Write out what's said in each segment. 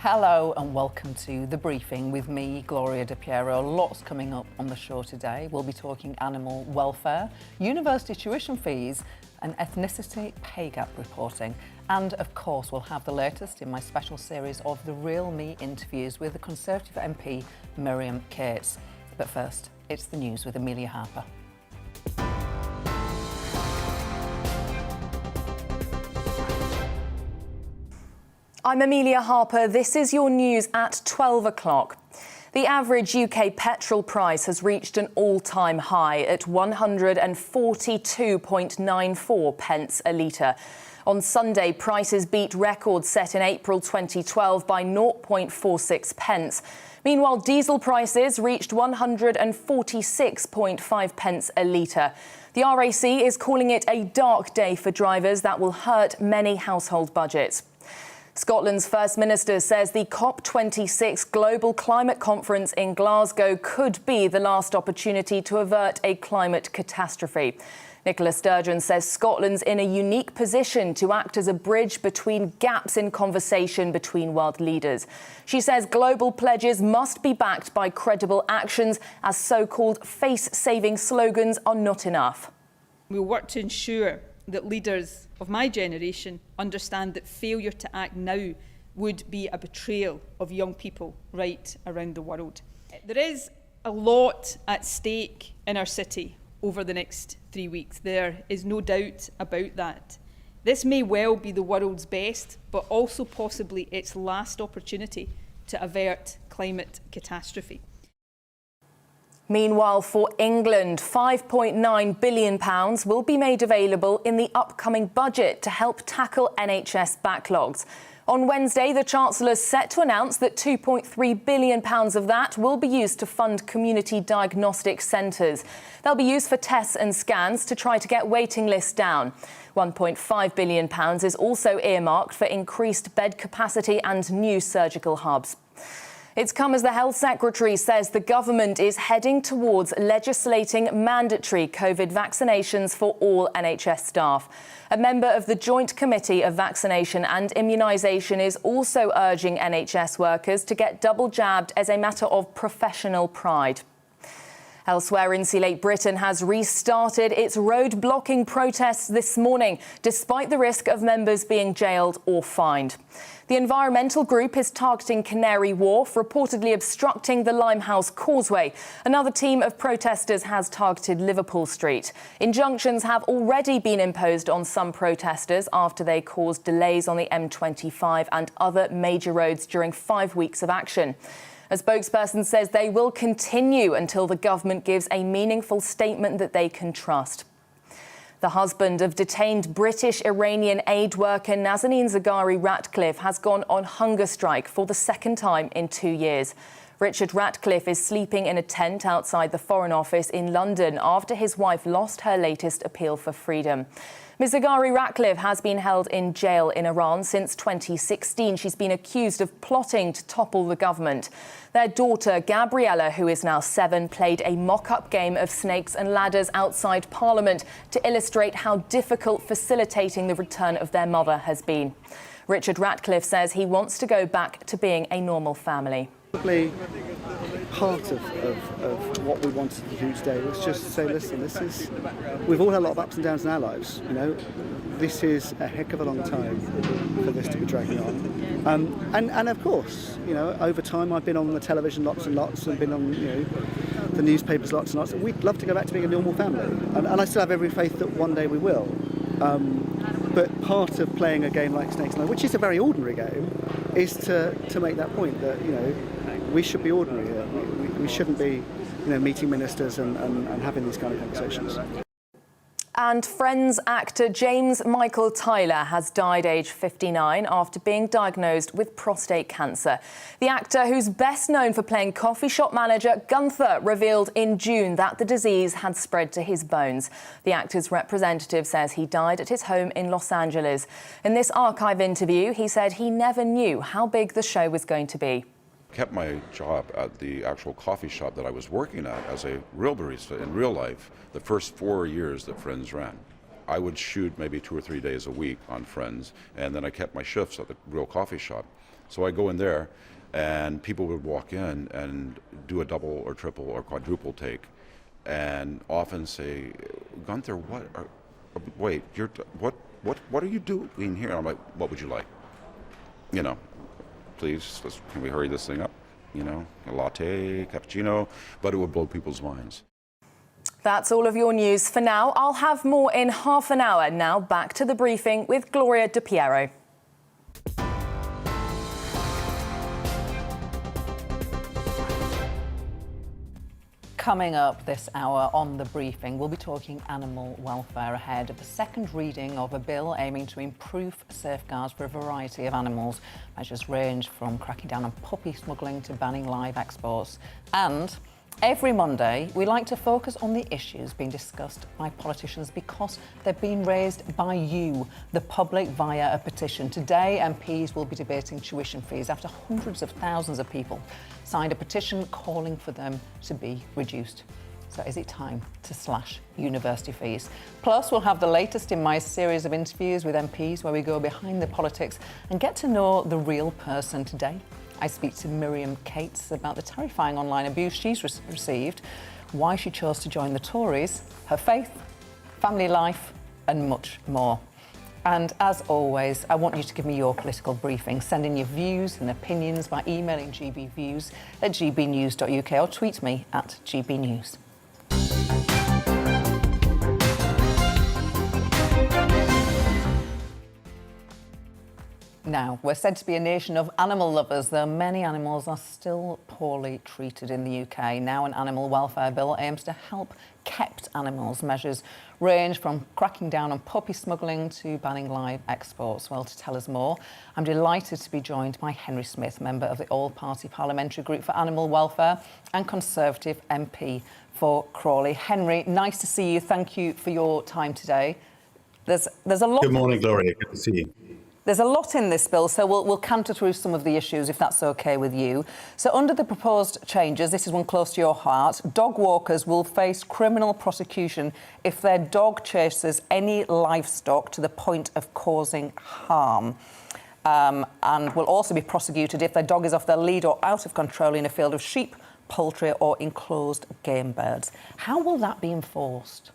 Hello and welcome to The Briefing with me, Gloria de Piero. Lots coming up on the show today. We'll be talking animal welfare, university tuition fees and ethnicity pay gap reporting. And of course, we'll have the latest in my special series of The Real Me interviews with the Conservative MP Miriam Cates. But first, it's the news with Amelia Harper. I'm Amelia Harper. This is your news at 12 o'clock. The average UK petrol price has reached an all-time high at 142.94 pence a litre. On Sunday, prices beat records set in April 2012 by 0.46 pence. Meanwhile, diesel prices reached 146.5 pence a litre. The RAC is calling it a dark day for drivers that will hurt many household budgets. Scotland's First Minister says the COP26 Global Climate Conference in Glasgow could be the last opportunity to avert a climate catastrophe. Nicola Sturgeon says Scotland's in a unique position to act as a bridge between gaps in conversation between world leaders. She says global pledges must be backed by credible actions, as so-called face-saving slogans are not enough. We'll work to ensure that leaders of my generation understand that failure to act now would be a betrayal of young people right around the world. There is a lot at stake in our city over the next 3 weeks. There is no doubt about that. This may well be the world's best, but also possibly its last opportunity to avert climate catastrophe. Meanwhile, for England, £5.9 billion will be made available in the upcoming budget to help tackle NHS backlogs. On Wednesday, the Chancellor is set to announce that £2.3 billion of that will be used to fund community diagnostic centres. They'll be used for tests and scans to try to get waiting lists down. £1.5 billion is also earmarked for increased bed capacity and new surgical hubs. It's come as the Health Secretary says the government is heading towards legislating mandatory COVID vaccinations for all NHS staff. A member of the Joint Committee of Vaccination and Immunisation is also urging NHS workers to get double jabbed as a matter of professional pride. Elsewhere, Insulate Britain has restarted its road-blocking protests this morning, despite the risk of members being jailed or fined. The environmental group is targeting Canary Wharf, reportedly obstructing the Limehouse Causeway. Another team of protesters has targeted Liverpool Street. Injunctions have already been imposed on some protesters after they caused delays on the M25 and other major roads during 5 weeks of action. A spokesperson says they will continue until the government gives a meaningful statement that they can trust. The husband of detained British-Iranian aid worker Nazanin Zaghari-Ratcliffe has gone on hunger strike for the second time in 2 years. Richard Ratcliffe is sleeping in a tent outside the Foreign Office in London after his wife lost her latest appeal for freedom. Ms Zaghari-Ratcliffe has been held in jail in Iran since 2016. She's been accused of plotting to topple the government. Their daughter, Gabriella, who is now 7, played a mock-up game of snakes and ladders outside Parliament to illustrate how difficult facilitating the return of their mother has been. Richard Ratcliffe says he wants to go back to being a normal family. Probably part of what we wanted to do today was just to say, listen, we've all had a lot of ups and downs in our lives, you know. This is a heck of a long time for this to be dragging on. And of course, you know, over time I've been on the television lots and lots and been on, you know, the newspapers lots and lots. We'd love to go back to being a normal family. And I still have every faith that one day we will. But part of playing a game like Snakes and Ladders, which is a very ordinary game, is to make that point that, you know, we should be ordinary here. We shouldn't be, you know, meeting ministers and having these kind of conversations. And Friends actor James Michael Tyler has died aged 59 after being diagnosed with prostate cancer. The actor, who's best known for playing coffee shop manager Gunther, revealed in June that the disease had spread to his bones. The actor's representative says he died at his home in Los Angeles. In this archive interview, he said he never knew how big the show was going to be. Kept my job at the actual coffee shop that I was working at as a real barista in real life the first 4 years that Friends ran. I would shoot maybe 2 or 3 days a week on Friends, and then I kept my shifts at the real coffee shop. So I go in there, and people would walk in and do a double or triple or quadruple take, and often say, "Gunther, wait, what are you doing here?" I'm like, "What would you like? You know, please, can we hurry this thing up? You know, a latte, cappuccino," but it would blow people's minds. That's all of your news for now. I'll have more in half an hour. Now back to the briefing with Gloria de Piero. Coming up this hour on the briefing, we'll be talking animal welfare ahead of the second reading of a bill aiming to improve safeguards for a variety of animals. Measures range from cracking down on puppy smuggling to banning live exports. And every Monday, we like to focus on the issues being discussed by politicians because they're being raised by you, the public, via a petition. Today, MPs will be debating tuition fees after hundreds of thousands of people signed a petition calling for them to be reduced. So is it time to slash university fees? Plus, we'll have the latest in my series of interviews with MPs where we go behind the politics and get to know the real person today. I speak to Miriam Cates about the terrifying online abuse she's received, why she chose to join the Tories, her faith, family life, and much more. And as always, I want you to give me your political briefing. Send in your views and opinions by emailing gbviews@gbnews.uk or tweet me at gbnews. Now, we're said to be a nation of animal lovers, though many animals are still poorly treated in the UK. Now, an animal welfare bill aims to help kept animals. Measures range from cracking down on puppy smuggling to banning live exports. Well, to tell us more, I'm delighted to be joined by Henry Smith, member of the All-Party Parliamentary Group for Animal Welfare and Conservative MP for Crawley. Henry, nice to see you. Thank you for your time today. There's a lot. Good morning, Gloria. Good to see you. There's a lot in this bill, so we'll canter through some of the issues, if that's OK with you. So under the proposed changes, this is one close to your heart, dog walkers will face criminal prosecution if their dog chases any livestock to the point of causing harm. And will also be prosecuted if their dog is off their lead or out of control in a field of sheep, poultry or enclosed game birds. How will that be enforced?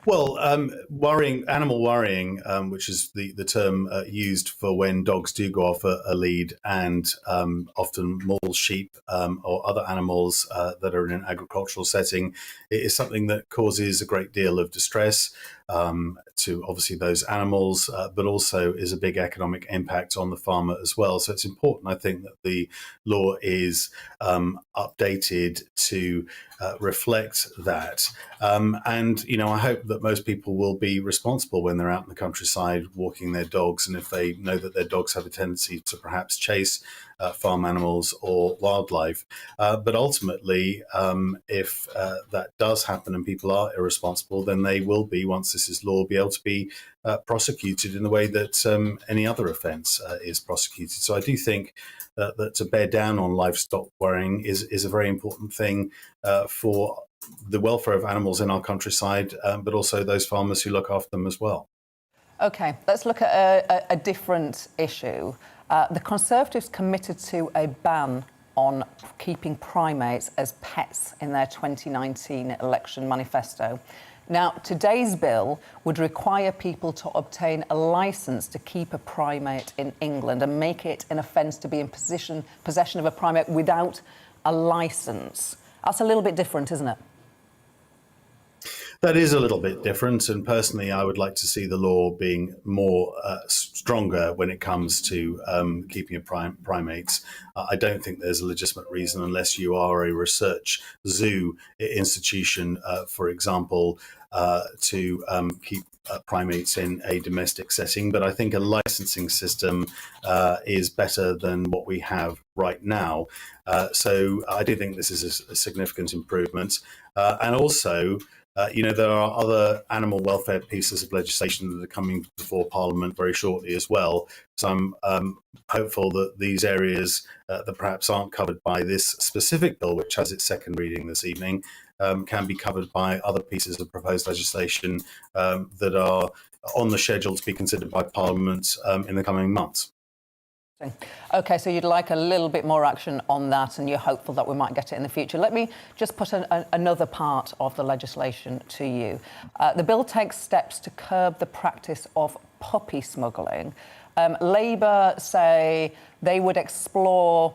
Well, animal worrying, which is the term used for when dogs do go off a lead and often maul sheep or other animals that are in an agricultural setting, it is something that causes a great deal of distress to obviously those animals, but also is a big economic impact on the farmer as well. So it's important, I think, that the law is updated to reflect that. And, you know, I hope that most people will be responsible when they're out in the countryside walking their dogs, and if they know that their dogs have a tendency to perhaps chase farm animals or wildlife. But ultimately, if that does happen and people are irresponsible, then they will be, once this is law, be able to be prosecuted in the way that any other offence is prosecuted. So I do think that to bear down on livestock worrying is a very important thing for the welfare of animals in our countryside, but also those farmers who look after them as well. OK, let's look at a different issue. The Conservatives committed to a ban on keeping primates as pets in their 2019 election manifesto. Now, today's bill would require people to obtain a licence to keep a primate in England and make it an offence to be in possession of a primate without a licence. That's a little bit different, isn't it? That is a little bit different, and personally I would like to see the law being more stronger when it comes to keeping of primates. I don't think there's a legitimate reason, unless you are a research zoo institution, for example, to keep primates in a domestic setting. But I think a licensing system is better than what we have right now. So I do think this is a significant improvement. And also, there are other animal welfare pieces of legislation that are coming before Parliament very shortly as well. So I'm hopeful that these areas that perhaps aren't covered by this specific bill, which has its second reading this evening, can be covered by other pieces of proposed legislation that are on the schedule to be considered by Parliament in the coming months. OK, so you'd like a little bit more action on that, and you're hopeful that we might get it in the future. Let me just put another part of the legislation to you. The bill takes steps to curb the practice of puppy smuggling. Labour say they would explore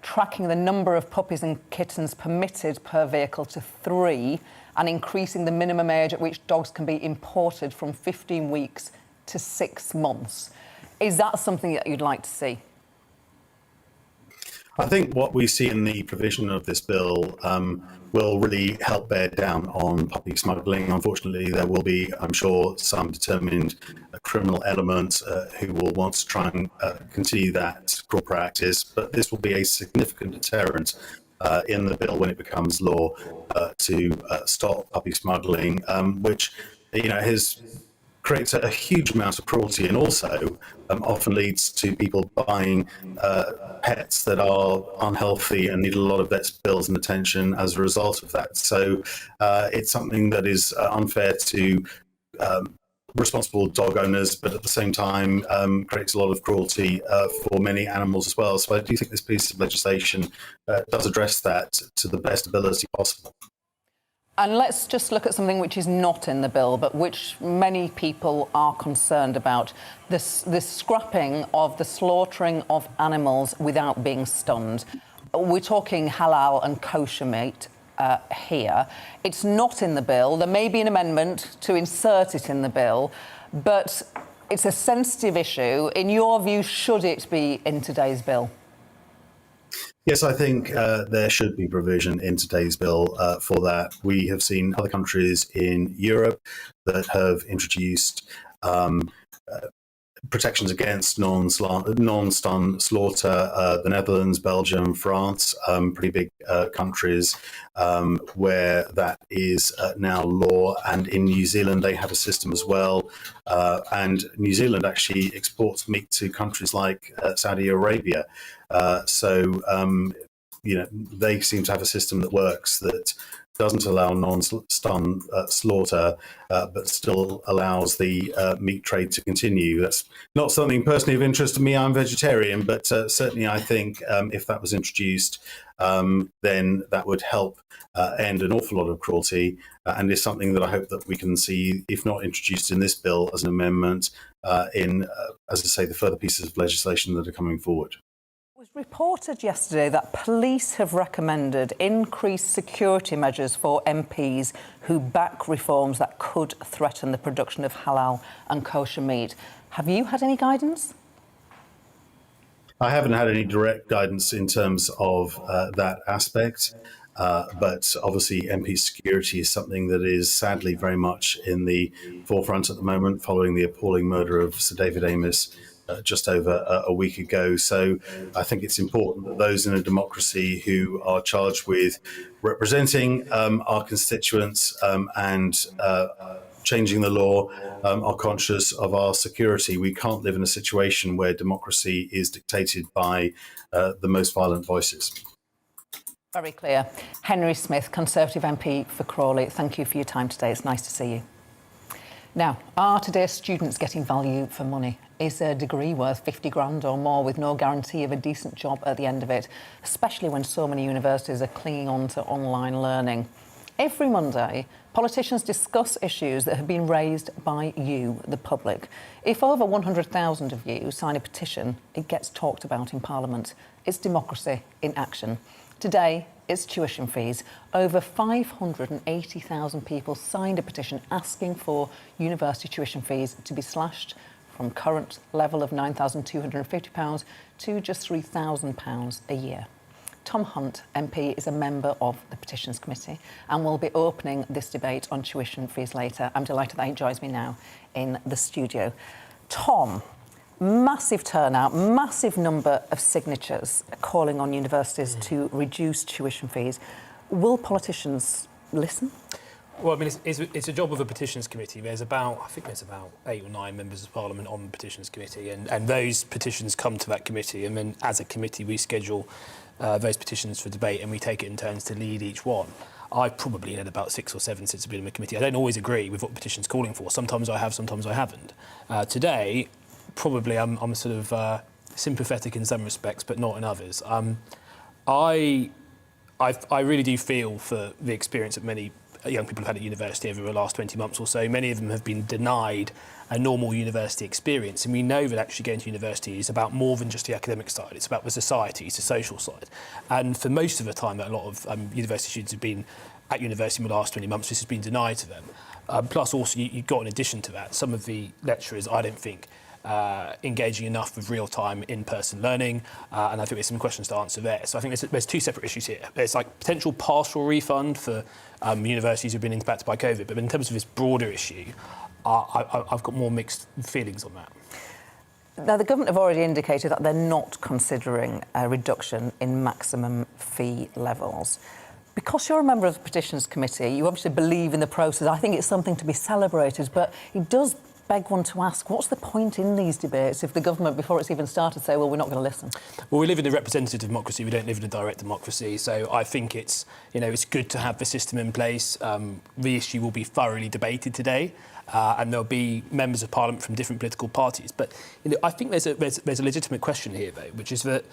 tracking the number of puppies and kittens permitted per vehicle to 3 and increasing the minimum age at which dogs can be imported from 15 weeks to 6 months. Is that something that you'd like to see? I think what we see in the provision of this bill will really help bear down on puppy smuggling. Unfortunately, there will be, I'm sure, some determined criminal elements who will want to try and continue that cruel practice, but this will be a significant deterrent in the bill when it becomes law to stop puppy smuggling, which, creates a huge amount of cruelty and also often leads to people buying pets that are unhealthy and need a lot of vet's bills and attention as a result of that. So it's something that is unfair to responsible dog owners, but at the same time creates a lot of cruelty for many animals as well. So I do think this piece of legislation does address that to the best ability possible. And let's just look at something which is not in the bill, but which many people are concerned about, this scrapping of the slaughtering of animals without being stunned. We're talking halal and kosher meat here. It's not in the bill. There may be an amendment to insert it in the bill, but it's a sensitive issue. In your view, should it be in today's bill? Yes, I think there should be provision in today's bill for that. We have seen other countries in Europe that have introduced protections against non-stun slaughter. The Netherlands, Belgium, France, pretty big countries where that is now law. And in New Zealand, they have a system as well. And New Zealand actually exports meat to countries like Saudi Arabia. So they seem to have a system that works, that doesn't allow non-stun slaughter, but still allows the meat trade to continue. That's not something personally of interest to me. I'm vegetarian, but certainly I think if that was introduced, then that would help end an awful lot of cruelty, and is something that I hope that we can see, if not introduced in this bill as an amendment, in, as I say, the further pieces of legislation that are coming forward. It was reported yesterday that police have recommended increased security measures for MPs who back reforms that could threaten the production of halal and kosher meat. Have you had any guidance? I haven't had any direct guidance in terms of that aspect, but obviously MP security is something that is sadly very much in the forefront at the moment, following the appalling murder of Sir David Amess just over a week ago. So I think it's important that those in a democracy who are charged with representing our constituents and changing the law are conscious of our security. We can't live in a situation where democracy is dictated by the most violent voices. Very clear. Henry Smith, Conservative MP for Crawley, thank you for your time today. It's nice to see you. Now, are today's students getting value for money? Is a degree worth 50 grand or more with no guarantee of a decent job at the end of it, especially when so many universities are clinging on to online learning? Every Monday, politicians discuss issues that have been raised by you, the public. If over 100,000 of you sign a petition, it gets talked about in Parliament. It's democracy in action. Today, it's tuition fees. Over 580,000 people signed a petition asking for university tuition fees to be slashed from current level of £9,250 to just £3,000 a year. Tom Hunt, MP, is a member of the Petitions Committee and will be opening this debate on tuition fees later. I'm delighted that he joins me now in the studio. Tom, massive turnout, massive number of signatures calling on universities to reduce tuition fees. Will politicians listen? Well, I mean, it's a job of a petitions committee. I think there's about 8 or 9 members of Parliament on the petitions committee, and those petitions come to that committee, and then as a committee we schedule those petitions for debate, and we take it in turns to lead each one. I've probably led about 6 or 7 since I've been in the committee. I don't always agree with what the petition's calling for. Sometimes I have, sometimes I haven't. Today, probably I'm sort of sympathetic in some respects, but not in others. I really do feel for the experience that many young people have had at university over the last 20 months or so. Many of them have been denied a normal university experience, and we know that actually going to university is about more than just the academic side. It's about the society, it's the social side. And for most of the time that a lot of university students have been at university in the last 20 months, this has been denied to them. Plus also, you've got in addition to that, some of the lecturers, I don't think, engaging enough with real-time in-person learning, and I think there's some questions to answer there. So I think there's 2 separate issues here. There's like potential partial refund for universities who've been impacted by COVID, but in terms of this broader issue, I've got more mixed feelings on that. Now, the government have already indicated that they're not considering a reduction in maximum fee levels. Because you're a member of the Petitions Committee, you obviously believe in the process. I think it's something to be celebrated, but it does beg one to ask, what's the point in these debates if the government, before it's even started, say, well, we're not going to listen? Well, we live in a representative democracy. We don't live in a direct democracy. So I think it's good to have the system in place. The issue will be thoroughly debated today. And there'll be members of Parliament from different political parties. But I think there's a legitimate question here, though, which is that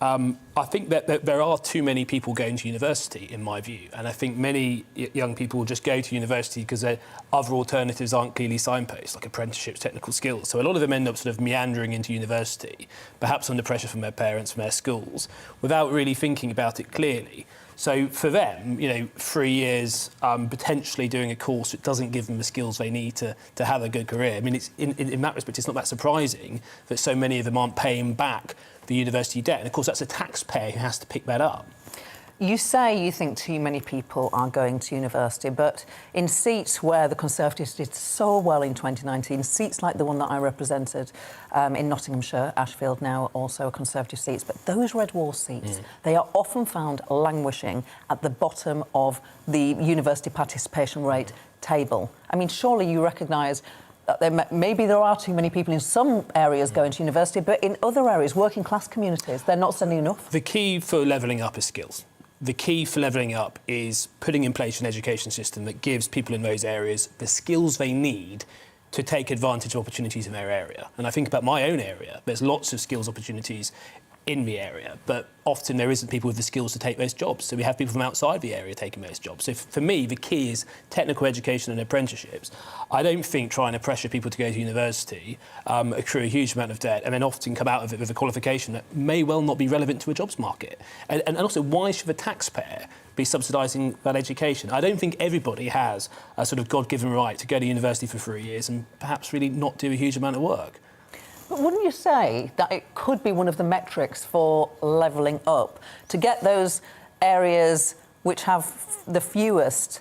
I think that there are too many people going to university, in my view. And I think many young people just go to university because other alternatives aren't clearly signposted, like apprenticeships, technical skills. So a lot of them end up sort of meandering into university, perhaps under pressure from their parents, from their schools, without really thinking about it clearly. So for them, 3 years potentially doing a course that doesn't give them the skills they need to have a good career. I mean, it's in that respect, it's not that surprising that so many of them aren't paying back the university debt. And of course, that's a taxpayer who has to pick that up. You say you think too many people are going to university, but in seats where the Conservatives did so well in 2019, seats like the one that I represented in Nottinghamshire, Ashfield, now also Conservative seats, but those red wall seats, they are often found languishing at the bottom of the university participation rate table. I mean, surely you recognise that maybe there are too many people in some areas going to university, but in other areas, working class communities, they're not sending enough. The key for levelling up is skills. The key for levelling up is putting in place an education system that gives people in those areas the skills they need to take advantage of opportunities in their area. And I think about my own area, there's lots of skills opportunities in the area, but often there isn't people with the skills to take those jobs. So we have people from outside the area taking those jobs. So for me, the key is technical education and apprenticeships. I don't think trying to pressure people to go to university, accrue a huge amount of debt, and then often come out of it with a qualification that may well not be relevant to a jobs market. And also, why should the taxpayer be subsidising that education? I don't think everybody has a sort of God-given right to go to university for 3 years and perhaps really not do a huge amount of work. But wouldn't you say that it could be one of the metrics for levelling up to get those areas which have the fewest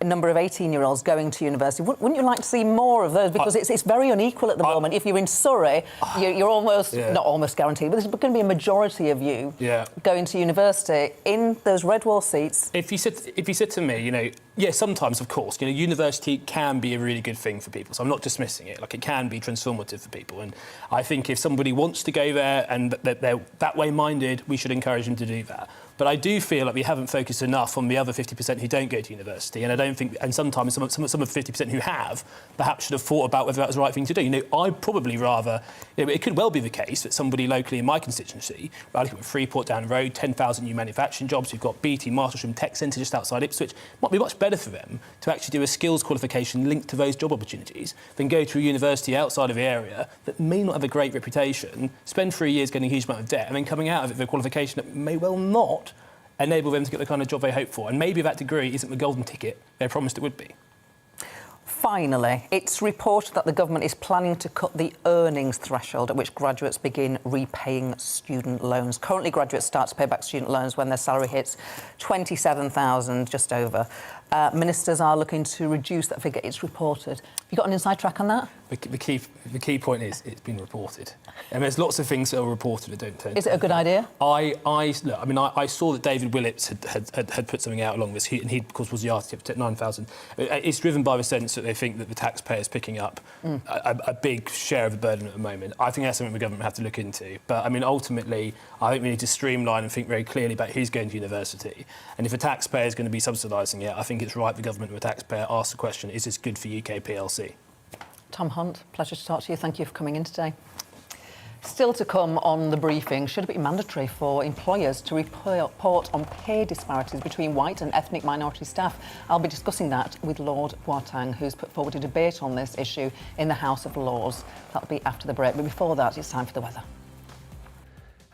number of 18-year-olds going to university? Wouldn't you like to see more of those? Because it's very unequal at the moment. If you're in Surrey, you're almost, not almost guaranteed, but there's going to be a majority of you going to university in those red wall seats. If you said to me, sometimes, of course, university can be a really good thing for people. So I'm not dismissing it. Like, it can be transformative for people. And I think if somebody wants to go there and they're that way minded, we should encourage them to do that. But I do feel like we haven't focused enough on the other 50% who don't go to university, and I don't think, and sometimes some of the 50% who have, perhaps should have thought about whether that was the right thing to do. I'd probably rather, it could well be the case that somebody locally in my constituency, right, with Freeport down the road, 10,000 new manufacturing jobs, we've got BT, Martlesham Tech Centre just outside Ipswich, might be much better for them to actually do a skills qualification linked to those job opportunities than go to a university outside of the area that may not have a great reputation, spend 3 years getting a huge amount of debt, and then coming out of it with a qualification that may well not enable them to get the kind of job they hope for. And maybe that degree isn't the golden ticket they promised it would be. Finally, it's reported that the government is planning to cut the earnings threshold at which graduates begin repaying student loans. Currently, graduates start to pay back student loans when their salary hits $27,000, just over. Ministers are looking to reduce that figure, it's reported. Have you got an inside track on that? The key point is it's been reported. And there's lots of things that are reported that don't turn. Is it a good idea? I saw that David Willits had put something out along this, and he, of course, was the architect at 9,000. It's driven by the sense that they think that the taxpayer is picking up a big share of the burden at the moment. I think that's something the government have to look into. But, I mean, ultimately, I think we need to streamline and think very clearly about who's going to university. And if a taxpayer is going to be subsidising it, I think it's right the government or a taxpayer ask the question, is this good for UK PLC? Tom Hunt, pleasure to talk to you. Thank you for coming in today. Still to come on the briefing, should it be mandatory for employers to report on pay disparities between white and ethnic minority staff? I'll be discussing that with Lord Boateng, who's put forward a debate on this issue in the House of Lords. That'll be after the break. But before that, it's time for the weather.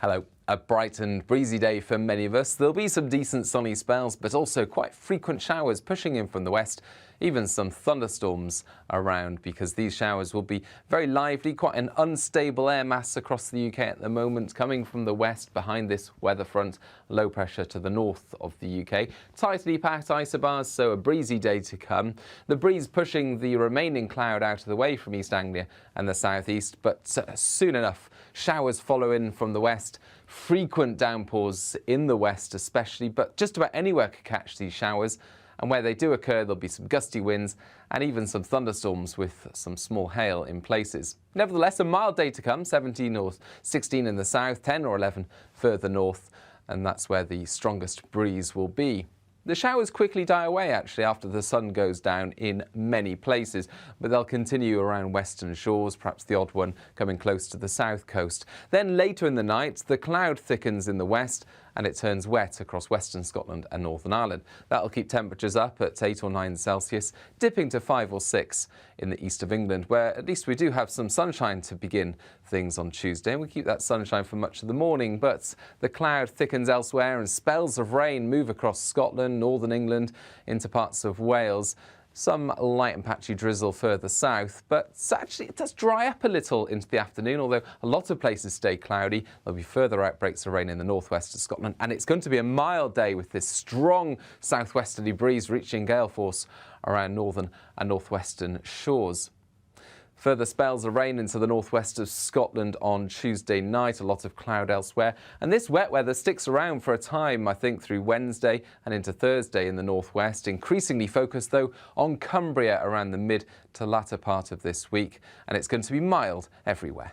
Hello. A bright and breezy day for many of us. There'll be some decent sunny spells, but also quite frequent showers pushing in from the west. Even some thunderstorms around, because these showers will be very lively. Quite an unstable air mass across the UK at the moment, coming from the west behind this weather front. Low pressure to the north of the UK. Tightly packed isobars, so a breezy day to come. The breeze pushing the remaining cloud out of the way from East Anglia and the southeast, but soon enough, showers follow in from the west. Frequent downpours in the west especially, but just about anywhere could catch these showers. And where they do occur, there'll be some gusty winds and even some thunderstorms with some small hail in places. Nevertheless, a mild day to come, 17 or 16 in the south, 10 or 11 further north, and that's where the strongest breeze will be. The showers quickly die away, actually, after the sun goes down in many places, but they'll continue around western shores, perhaps the odd one coming close to the south coast. Then later in the night, the cloud thickens in the west and it turns wet across western Scotland and Northern Ireland. That'll keep temperatures up at 8 or 9 Celsius, dipping to 5 or 6 in the east of England, where at least we do have some sunshine to begin things on Tuesday, and we keep that sunshine for much of the morning. But the cloud thickens elsewhere and spells of rain move across Scotland, Northern England, into parts of Wales. Some light and patchy drizzle further south, but actually it does dry up a little into the afternoon, although a lot of places stay cloudy. There'll be further outbreaks of rain in the northwest of Scotland, and it's going to be a mild day with this strong southwesterly breeze reaching gale force around northern and northwestern shores. Further spells of rain into the northwest of Scotland on Tuesday night, a lot of cloud elsewhere. And this wet weather sticks around for a time, I think, through Wednesday and into Thursday in the northwest. Increasingly focused, though, on Cumbria around the mid to latter part of this week. And it's going to be mild everywhere.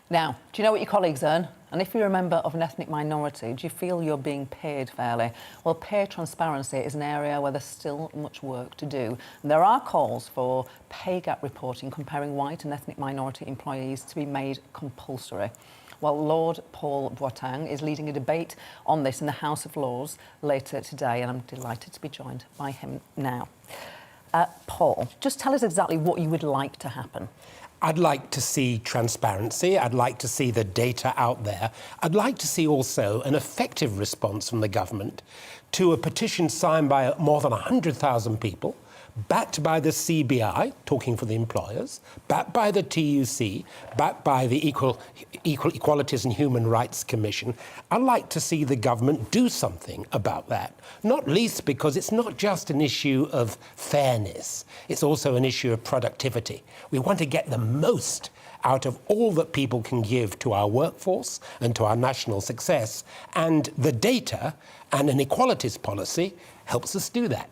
Now, do you know what your colleagues earn? And if you're a member of an ethnic minority, do you feel you're being paid fairly? Well, pay transparency is an area where there's still much work to do. And there are calls for pay gap reporting comparing white and ethnic minority employees to be made compulsory. Well, Lord Paul Boateng is leading a debate on this in the House of Lords later today, and I'm delighted to be joined by him now. Paul, just tell us exactly what you would like to happen. I'd like to see transparency. I'd like to see the data out there. I'd like to see also an effective response from the government to a petition signed by more than 100,000 people, backed by the CBI, talking for the employers, backed by the TUC, backed by the Equalities and Human Rights Commission. I'd like to see the government do something about that, not least because it's not just an issue of fairness, it's also an issue of productivity. We want to get the most out of all that people can give to our workforce and to our national success, and the data and an equalities policy helps us do that.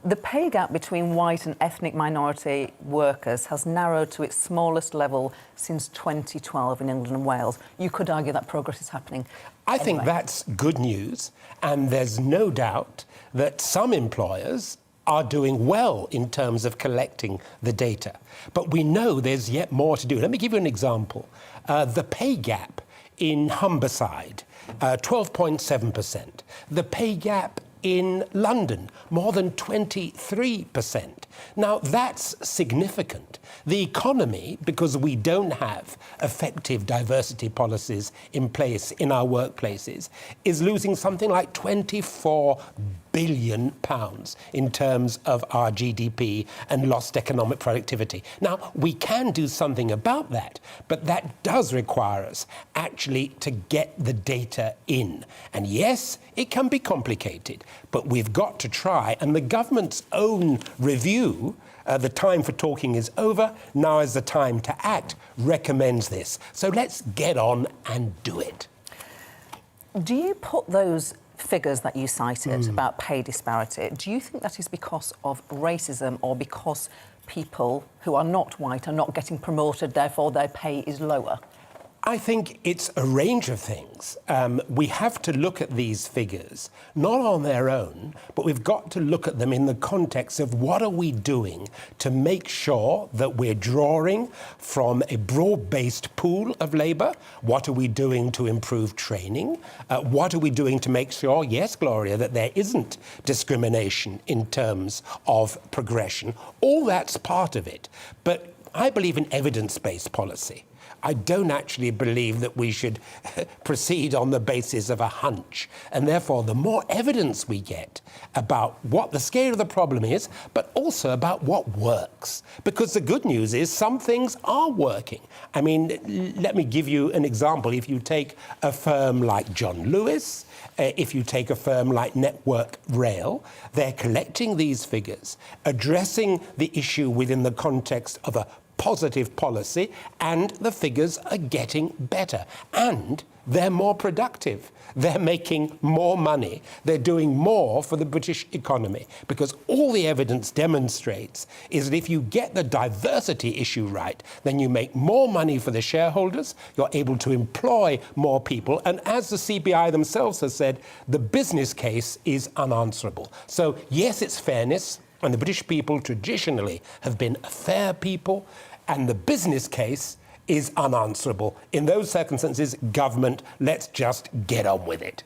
The pay gap between white and ethnic minority workers has narrowed to its smallest level since 2012 in England and Wales. You could argue that progress is happening. I think that's good news, and there's no doubt that some employers are doing well in terms of collecting the data. But we know there's yet more to do. Let me give you an example. The pay gap in Humberside, 12.7%. The pay gap in London, more than 23%. Now, that's significant. The economy, because we don't have effective diversity policies in place in our workplaces, is losing something like £24 billion in terms of our GDP and lost economic productivity. Now, we can do something about that, but that does require us actually to get the data in. And yes, it can be complicated, but we've got to try. And the government's own review, the time for talking is over, now is the time to act, recommends this. So let's get on and do it. Do you put those figures that you cited about pay disparity, do you think that is because of racism or because people who are not white are not getting promoted, therefore their pay is lower? I think it's a range of things. We have to look at these figures, not on their own, but we've got to look at them in the context of what are we doing to make sure that we're drawing from a broad-based pool of labour? What are we doing to improve training? What are we doing to make sure, yes, Gloria, that there isn't discrimination in terms of progression? All that's part of it. But I believe in evidence-based policy. I don't actually believe that we should proceed on the basis of a hunch. And therefore, the more evidence we get about what the scale of the problem is, but also about what works. Because the good news is some things are working. I mean, let me give you an example. If you take a firm like John Lewis, if you take a firm like Network Rail, they're collecting these figures, addressing the issue within the context of a positive policy, and the figures are getting better. And they're more productive. They're making more money. They're doing more for the British economy. Because all the evidence demonstrates is that if you get the diversity issue right, then you make more money for the shareholders, you're able to employ more people, and as the CBI themselves has said, the business case is unanswerable. So yes, it's fairness, and the British people traditionally have been a fair people, and the business case is unanswerable. In those circumstances, government, let's just get on with it.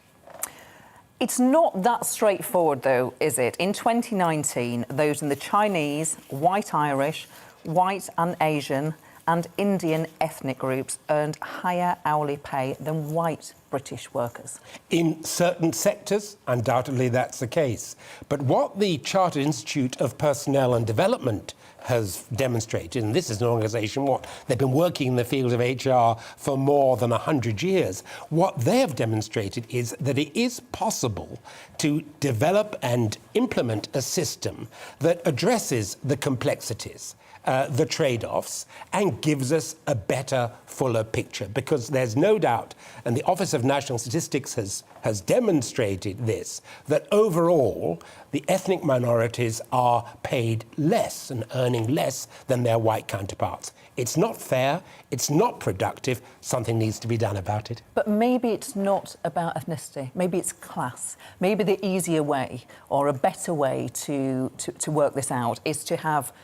It's not that straightforward, though, is it? In 2019, those in the Chinese, white Irish, white and Asian and Indian ethnic groups earned higher hourly pay than white British workers. In certain sectors, undoubtedly that's the case. But what the Chartered Institute of Personnel and Development has demonstrated, and this is an organisation, they've been working in the field of HR for more than 100 years. What they have demonstrated is that it is possible to develop and implement a system that addresses the complexities. the trade-offs and gives us a better, fuller picture. Because there's no doubt, and the Office of National Statistics has demonstrated this, that overall the ethnic minorities are paid less and earning less than their white counterparts. It's not fair, it's not productive, something needs to be done about it. But maybe it's not about ethnicity, maybe it's class. Maybe the easier way or a better way to work this out is to have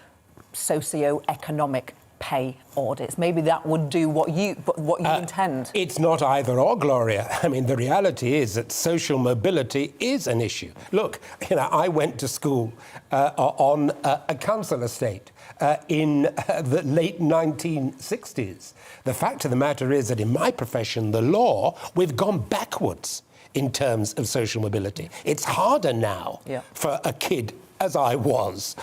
socio-economic pay audits. Maybe that would do what you intend. It's not either or, Gloria. I mean, the reality is that social mobility is an issue. Look, I went to school on a council estate in the late 1960s. The fact of the matter is that in my profession, the law, we've gone backwards in terms of social mobility. It's harder now for a kid, as I was,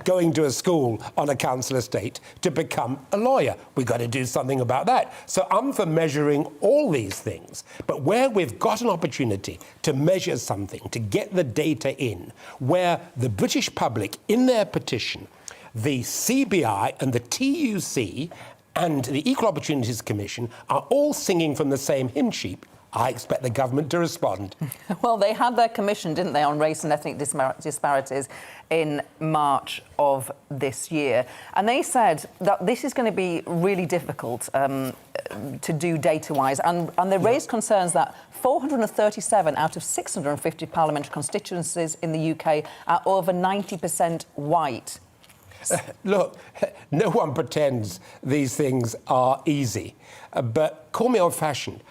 going to a school on a council estate to become a lawyer. We've got to do something about that. So I'm for measuring all these things. But where we've got an opportunity to measure something, to get the data in, where the British public, in their petition, the CBI and the TUC and the Equal Opportunities Commission are all singing from the same hymn sheet, I expect the government to respond. Well, they had their commission, didn't they, on race and ethnic disparities in March of this year. And they said that this is going to be really difficult to do data-wise. And they raised concerns that 437 out of 650 parliamentary constituencies in the UK are over 90% white. Look, no one pretends these things are easy. But call me old-fashioned.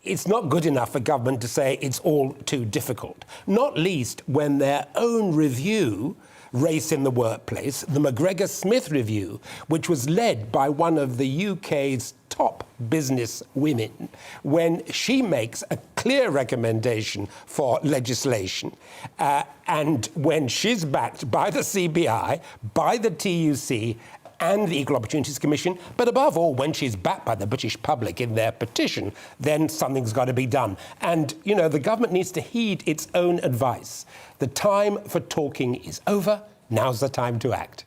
It's not good enough for government to say it's all too difficult, not least when their own review, Race in the Workplace, the McGregor-Smith review, which was led by one of the UK's top business women, when she makes a clear recommendation for legislation, and when she's backed by the CBI, by the TUC, and the Equal Opportunities Commission, but above all, when she's backed by the British public in their petition, then something's got to be done. And, the government needs to heed its own advice. The time for talking is over. Now's the time to act.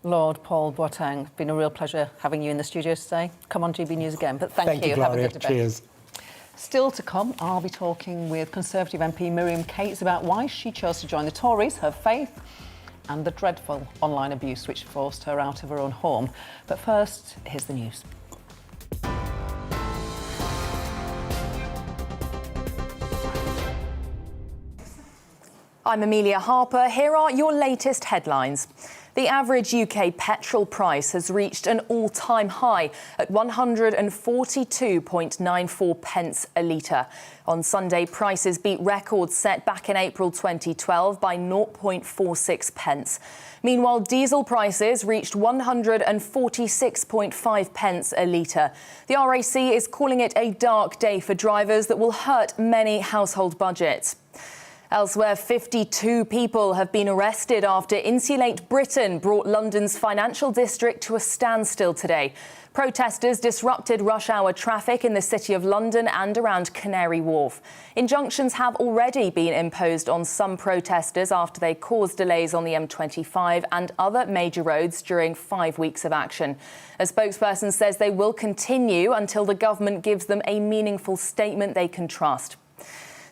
Lord Paul Boateng, it's been a real pleasure having you in the studio today. Come on GB News again, but thank you. Gloria. Have a good debate. Cheers. Still to come, I'll be talking with Conservative MP Miriam Cates about why she chose to join the Tories, her faith, and the dreadful online abuse which forced her out of her own home. But first, here's the news. I'm Amelia Harper. Here are your latest headlines. The average UK petrol price has reached an all-time high at 142.94 pence a litre. On Sunday, prices beat records set back in April 2012 by 0.46 pence. Meanwhile, diesel prices reached 146.5 pence a litre. The RAC is calling it a dark day for drivers that will hurt many household budgets. Elsewhere, 52 people have been arrested after Insulate Britain brought London's financial district to a standstill today. Protesters disrupted rush-hour traffic in the City of London and around Canary Wharf. Injunctions have already been imposed on some protesters after they caused delays on the M25 and other major roads during 5 weeks of action. A spokesperson says they will continue until the government gives them a meaningful statement they can trust.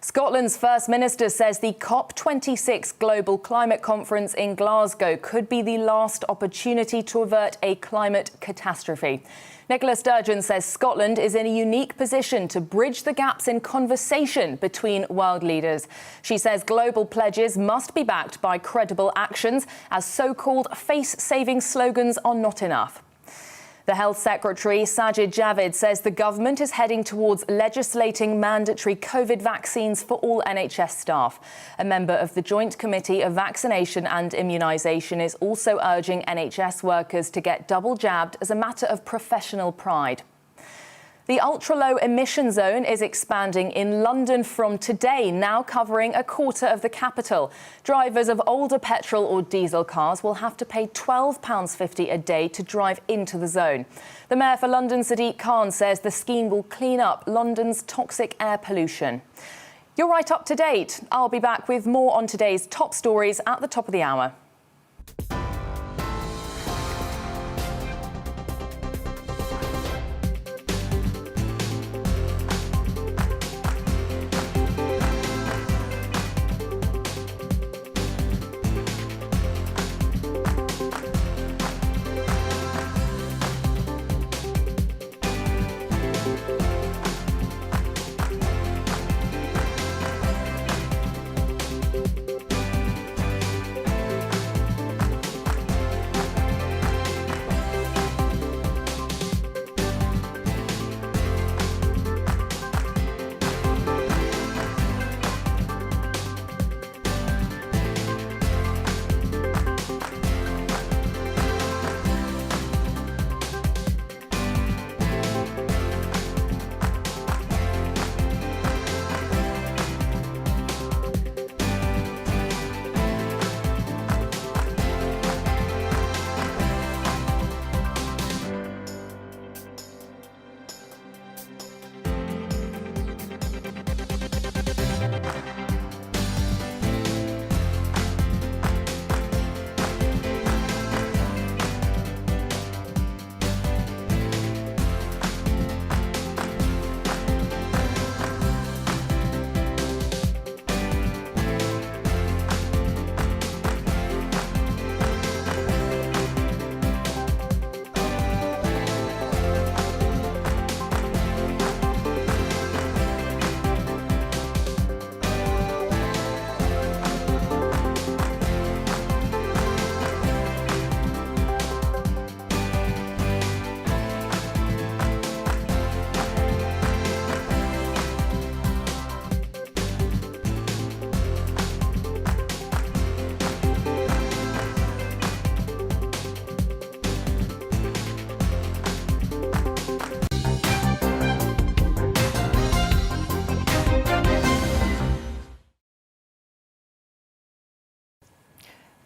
Scotland's First Minister says the COP26 Global Climate Conference in Glasgow could be the last opportunity to avert a climate catastrophe. Nicola Sturgeon says Scotland is in a unique position to bridge the gaps in conversation between world leaders. She says global pledges must be backed by credible actions, as so-called face-saving slogans are not enough. The Health Secretary, Sajid Javid, says the government is heading towards legislating mandatory COVID vaccines for all NHS staff. A member of the Joint Committee of Vaccination and Immunisation is also urging NHS workers to get double jabbed as a matter of professional pride. The ultra-low emission zone is expanding in London from today, now covering a quarter of the capital. Drivers of older petrol or diesel cars will have to pay £12.50 a day to drive into the zone. The Mayor for London, Sadiq Khan, says the scheme will clean up London's toxic air pollution. You're right up to date. I'll be back with more on today's top stories at the top of the hour.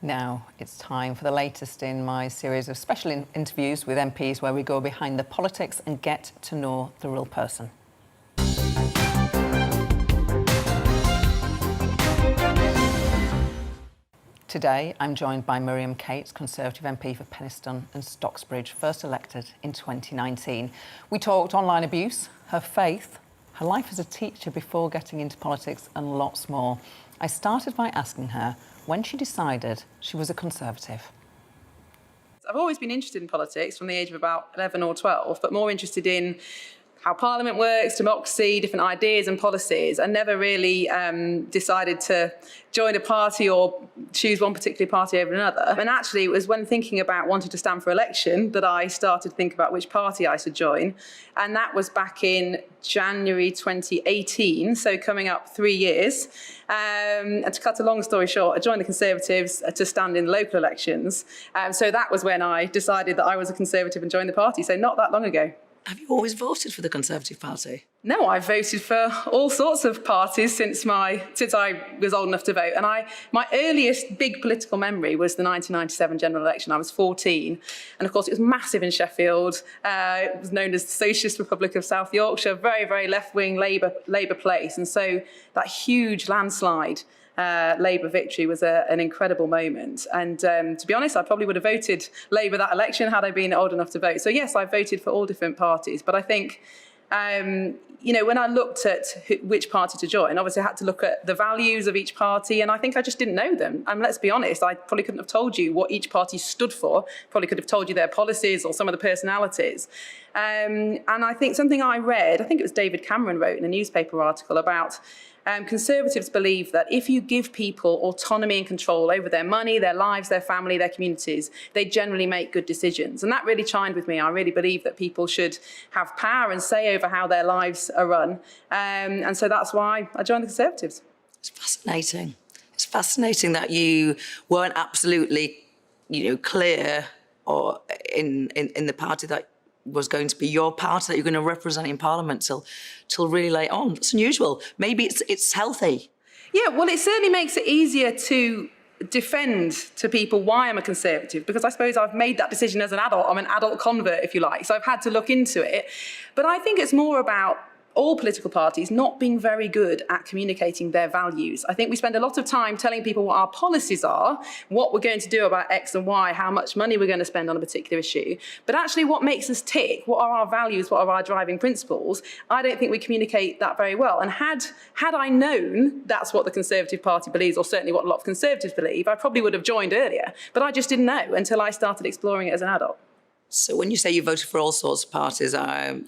Now it's time for the latest in my series of special interviews with MPs where we go behind the politics and get to know the real person. Today I'm joined by Miriam Cates, Conservative MP for Penistone and Stocksbridge, first elected in 2019. We talked online abuse, her faith, her life as a teacher before getting into politics and lots more. I started by asking her when she decided she was a Conservative. I've always been interested in politics from the age of about 11 or 12, but more interested in how Parliament works, democracy, different ideas and policies. I never really decided to join a party or choose one particular party over another. And actually, it was when thinking about wanting to stand for election that I started to think about which party I should join. And that was back in January 2018, so coming up 3 years. And to cut a long story short, I joined the Conservatives to stand in the local elections. So that was when I decided that I was a Conservative and joined the party, so not that long ago. Have you always voted for the Conservative Party? No, I've voted for all sorts of parties since I was old enough to vote. And my earliest big political memory was the 1997 general election. I was 14. And of course, it was massive in Sheffield. It was known as the Socialist Republic of South Yorkshire, very, very left-wing Labour place. And so that huge landslide Labour victory was an incredible moment. And to be honest, I probably would have voted Labour that election had I been old enough to vote. So yes, I voted for all different parties. But I think, when I looked at which party to join, obviously I had to look at the values of each party, and I think I just didn't know them. And let's be honest, I probably couldn't have told you what each party stood for, probably could have told you their policies or some of the personalities. And I think something I read, I think it was David Cameron wrote in a newspaper article about Conservatives believe that if you give people autonomy and control over their money, their lives, their family, their communities, they generally make good decisions. And that really chimed with me. I really believe that people should have power and say over how their lives are run. And so that's why I joined the Conservatives. It's fascinating. It's fascinating that you weren't absolutely, clear or in the party that was going to be your party that you're going to represent in Parliament till really late on. It's unusual. Maybe it's healthy. Yeah, well, it certainly makes it easier to defend to people why I'm a Conservative, because I suppose I've made that decision as an adult. I'm an adult convert, if you like, so I've had to look into it. But I think it's more about all political parties not being very good at communicating their values. I think we spend a lot of time telling people what our policies are, what we're going to do about X and Y, how much money we're going to spend on a particular issue. But actually what makes us tick, what are our values, what are our driving principles, I don't think we communicate that very well. And had I known that's what the Conservative Party believes, or certainly what a lot of Conservatives believe, I probably would have joined earlier. But I just didn't know until I started exploring it as an adult. So when you say you voted for all sorts of parties,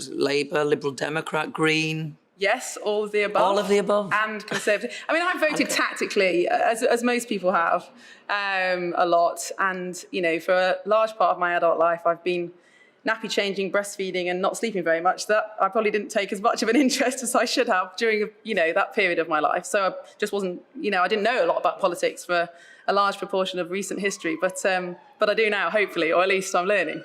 Labour, Liberal Democrat, Green? Yes, all of the above. All of the above. And Conservative. I mean, I've voted tactically, as most people have, a lot. And, for a large part of my adult life, I've been nappy changing, breastfeeding and not sleeping very much. That I probably didn't take as much of an interest as I should have during, that period of my life. So I just wasn't, I didn't know a lot about politics for a large proportion of recent history. But I do now, hopefully, or at least I'm learning.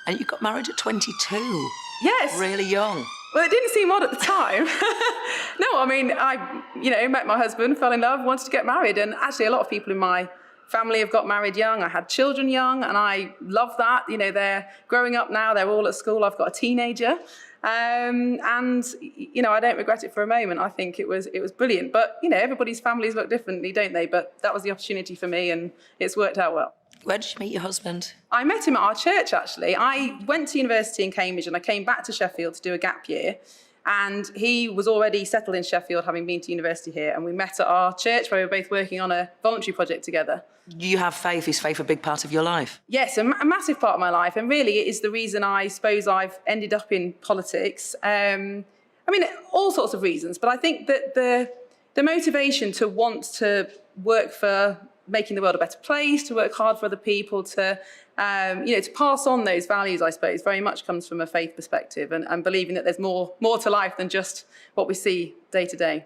And you got married at 22. Yes. Really young. Well, it didn't seem odd at the time. No, I mean, I, met my husband, fell in love, wanted to get married. And actually, a lot of people in my family have got married young. I had children young, and I love that. They're growing up now. They're all at school. I've got a teenager. And, I don't regret it for a moment. I think it was brilliant. But, everybody's families look differently, don't they? But that was the opportunity for me, and it's worked out well. Where did you meet your husband? I met him at our church, actually. I went to university in Cambridge and I came back to Sheffield to do a gap year. And he was already settled in Sheffield, having been to university here. And we met at our church where we were both working on a voluntary project together. Do you have faith? Is faith a big part of your life? Yes, a massive part of my life. And really, it is the reason I suppose I've ended up in politics. All sorts of reasons. But I think that the motivation to want to work for making the world a better place, to work hard for other people, to pass on those values, I suppose, very much comes from a faith perspective and believing that there's more to life than just what we see day to day.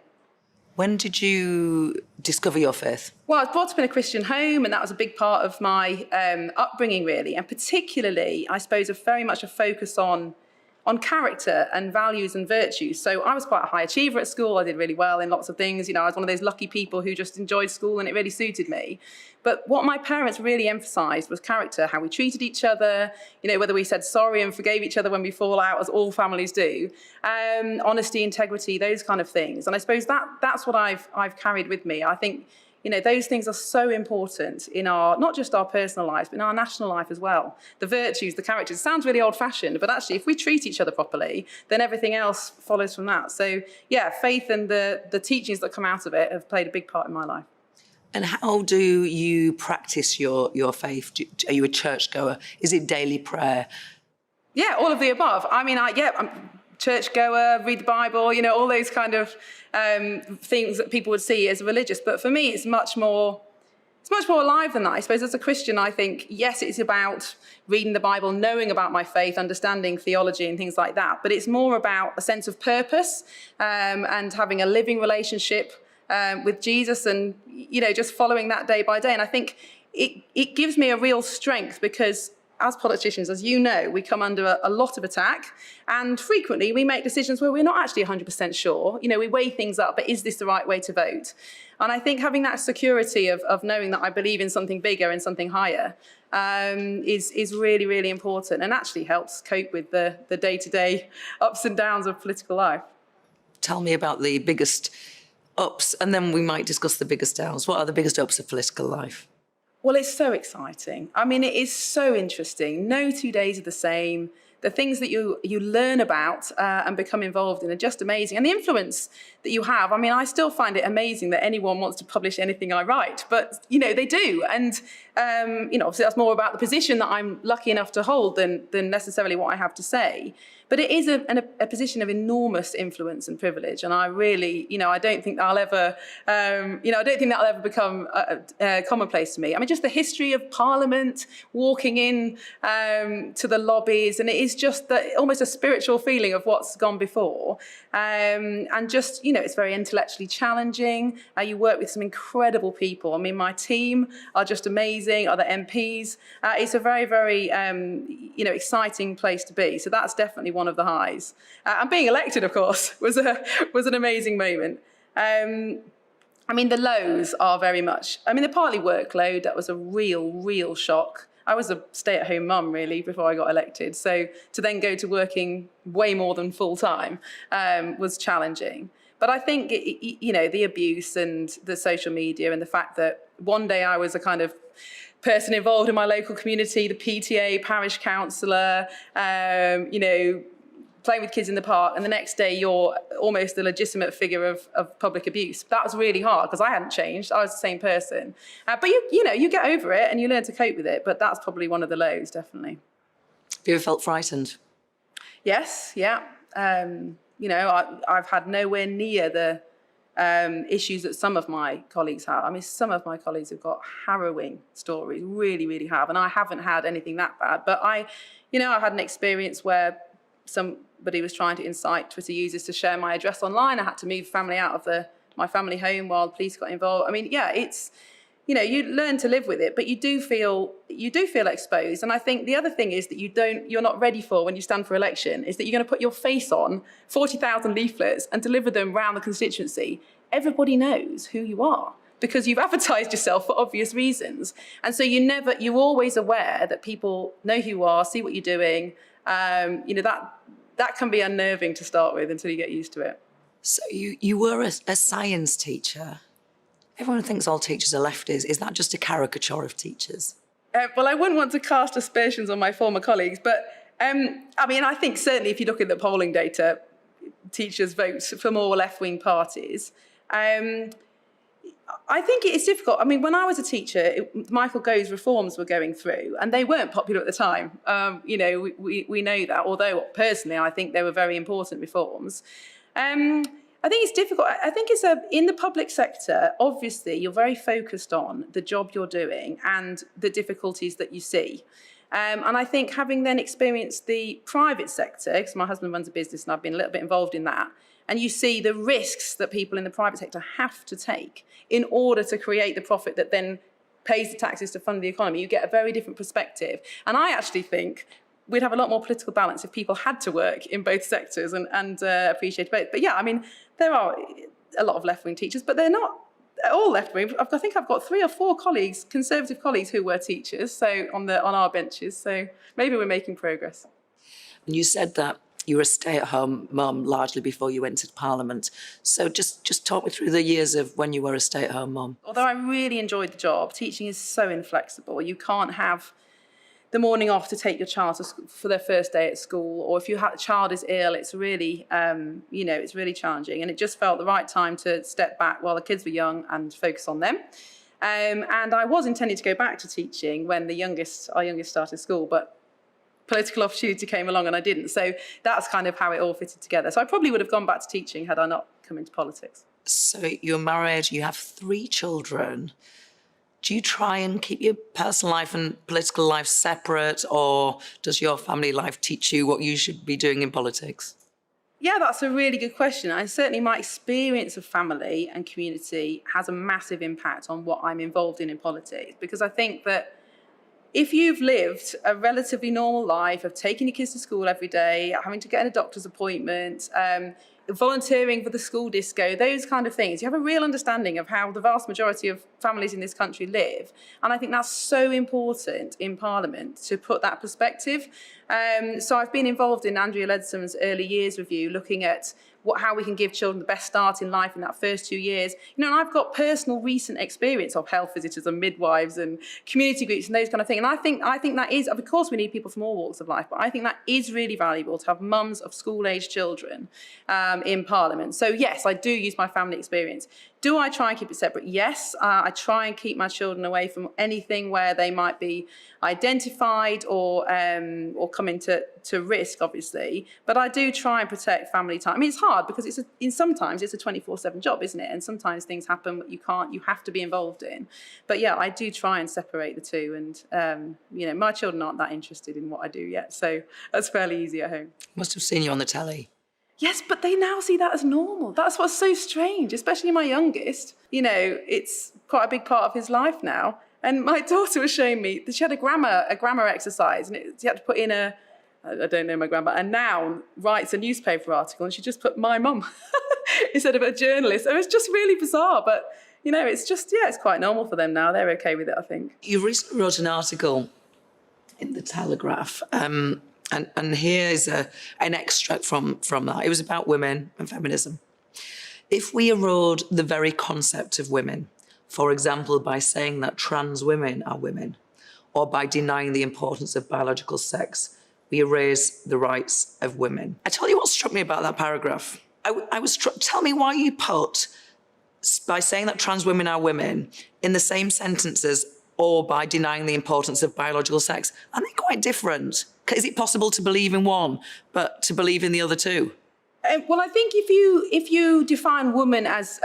When did you discover your faith? Well, I was brought up in a Christian home, and that was a big part of my upbringing, really. And particularly, I suppose, very much a focus on on character and values and virtues. So I was quite a high achiever at school. I did really well in lots of things. You know, I was one of those lucky people who just enjoyed school and it really suited me. But what my parents really emphasised was character, how we treated each other, you know, whether we said sorry and forgave each other when we fall out, as all families do, honesty, integrity, those kind of things. And I suppose that's what I've carried with me. I think, you know, those things are so important in our, not just our personal lives, but in our national life as well. The virtues, the characters, it sounds really old-fashioned, but actually if we treat each other properly, then everything else follows from that. So yeah, faith and the teachings that come out of it have played a big part in my life. And how do you practice your faith? Are you a churchgoer? Is it daily prayer? Yeah, all of the above. I mean, I'm churchgoer, read the Bible, you know, all those kind of things that people would see as religious. But for me, it's much more alive than that. I suppose as a Christian, I think, yes, it's about reading the Bible, knowing about my faith, understanding theology and things like that. But it's more about a sense of purpose and having a living relationship with Jesus and, you know, just following that day by day. And I think it gives me a real strength because as politicians, as you know, we come under a lot of attack and frequently we make decisions where we're not actually 100% sure. You know, we weigh things up, but is this the right way to vote? And I think having that security of knowing that I believe in something bigger and something higher is really, really important and actually helps cope with the day-to-day ups and downs of political life. Tell me about the biggest ups and then we might discuss the biggest downs. What are the biggest ups of political life? Well, it's so exciting. I mean, it is so interesting. No 2 days are the same. The things that you learn about and become involved in are just amazing. And the influence that you have, I mean, I still find it amazing that anyone wants to publish anything I write, but, you know, they do. And, you know, obviously that's more about the position that I'm lucky enough to hold than necessarily what I have to say. But it is a position of enormous influence and privilege. And I really, you know, I don't think that'll ever, you know, I don't think that'll ever become commonplace to me. I mean, just the history of Parliament, walking in to the lobbies, and it is just almost a spiritual feeling of what's gone before. And just, you know, it's very intellectually challenging. You work with some incredible people. I mean, my team are just amazing, other MPs. It's a very, very, you know, exciting place to be. So that's definitely one of the highs. And being elected, of course, was an amazing moment. I mean, the lows are very much, I mean, the partly workload, that was a real shock. I was a stay-at-home mum, really, before I got elected. So to then go to working way more than full-time was challenging. But I think, you know, the abuse and the social media and the fact that one day I was a kind of person involved in my local community, the PTA, parish councillor, you know, playing with kids in the park, and the next day you're almost a legitimate figure of public abuse. That was really hard because I hadn't changed. I was the same person. But you know, you get over it and you learn to cope with it, but that's probably one of the lows, definitely. Have you ever felt frightened? Yes, yeah. You know, I've had nowhere near the issues that some of my colleagues have. I mean, some of my colleagues have got harrowing stories, really have, and I haven't had anything that bad. But you know, I had an experience where somebody was trying to incite Twitter users to share my address online. I had to move family out of my family home while the police got involved. I mean, yeah, it's, you know, you learn to live with it, but you do feel exposed. And I think the other thing is that you're not ready for when you stand for election is that you're going to put your face on 40,000 leaflets and deliver them around the constituency. Everybody knows who you are because you've advertised yourself for obvious reasons. And so you're always aware that people know who you are, see what you're doing. You know, that can be unnerving to start with until you get used to it. So you were a science teacher. Everyone thinks all teachers are lefties. Is that just a caricature of teachers? Well, I wouldn't want to cast aspersions on my former colleagues, but I mean, I think certainly if you look at the polling data, teachers vote for more left-wing parties. I think it's difficult. I mean, when I was a teacher, Michael Gove's reforms were going through, and they weren't popular at the time. You know, we know that, although personally I think they were very important reforms. I think it's difficult. I think it's in the public sector, obviously, you're very focused on the job you're doing and the difficulties that you see. And I think having then experienced the private sector, because my husband runs a business and I've been a little bit involved in that, and you see the risks that people in the private sector have to take in order to create the profit that then pays the taxes to fund the economy, you get a very different perspective. And I actually think we'd have a lot more political balance if people had to work in both sectors and appreciate both. But yeah, I mean, there are a lot of left-wing teachers, but they're not all left-wing. I think I've got 3 or 4 colleagues, Conservative colleagues, who were teachers, so on our benches. So maybe we're making progress. And you said that you were a stay-at-home mum largely before you entered Parliament. So just talk me through the years of when you were a stay-at-home mum. Although I really enjoyed the job, teaching is so inflexible. You can't have the morning off to take your child to school for their first day at school, or if a child is ill, it's really, it's really challenging. And it just felt the right time to step back while the kids were young and focus on them. And I was intending to go back to teaching when our youngest started school, but political opportunity came along and I didn't. So that's kind of how it all fitted together. So I probably would have gone back to teaching had I not come into politics. So you're married, you have 3 children. Do you try and keep your personal life and political life separate, or does your family life teach you what you should be doing in politics? Yeah, that's a really good question. And certainly my experience of family and community has a massive impact on what I'm involved in politics, because I think that if you've lived a relatively normal life of taking your kids to school every day, having to get a doctor's appointment, volunteering for the school disco, those kind of things, you have a real understanding of how the vast majority of families in this country live. And I think that's so important in Parliament to put that perspective. So I've been involved in Andrea Leadsom's early years review, looking at how we can give children the best start in life in that first 2 years. And I've got personal recent experience of health visitors and midwives and community groups and those kind of things. And I think that is, of course we need people from all walks of life, but I think that is really valuable to have mums of school-aged children in Parliament. So yes, I do use my family experience. Do I try and keep it separate? Yes, I try and keep my children away from anything where they might be identified or come into risk, obviously. But I do try and protect family time. I mean, it's hard because sometimes it's a 24/7 job, isn't it? And sometimes things happen that you have to be involved in. But yeah, I do try and separate the two. And my children aren't that interested in what I do yet, so that's fairly easy at home. Must have seen you on the telly. Yes, but they now see that as normal. That's what's so strange, especially my youngest. It's quite a big part of his life now. And my daughter was showing me that she had a grammar exercise, and she had to put in I don't know my grammar, a noun, writes a newspaper article, and she just put my mum instead of a journalist. It was just really bizarre, but it's just, it's quite normal for them now. They're okay with it, I think. You recently wrote an article in the Telegraph. And here's an extract from that. It was about women and feminism. If we erode the very concept of women, for example, by saying that trans women are women, or by denying the importance of biological sex, we erase the rights of women. I tell you what struck me about that paragraph. I was struck. Tell me why you put, by saying that trans women are women, in the same sentences, or by denying the importance of biological sex. Aren't they quite different? Is it possible to believe in one, but to believe in the other two? Well, I think if you define woman as,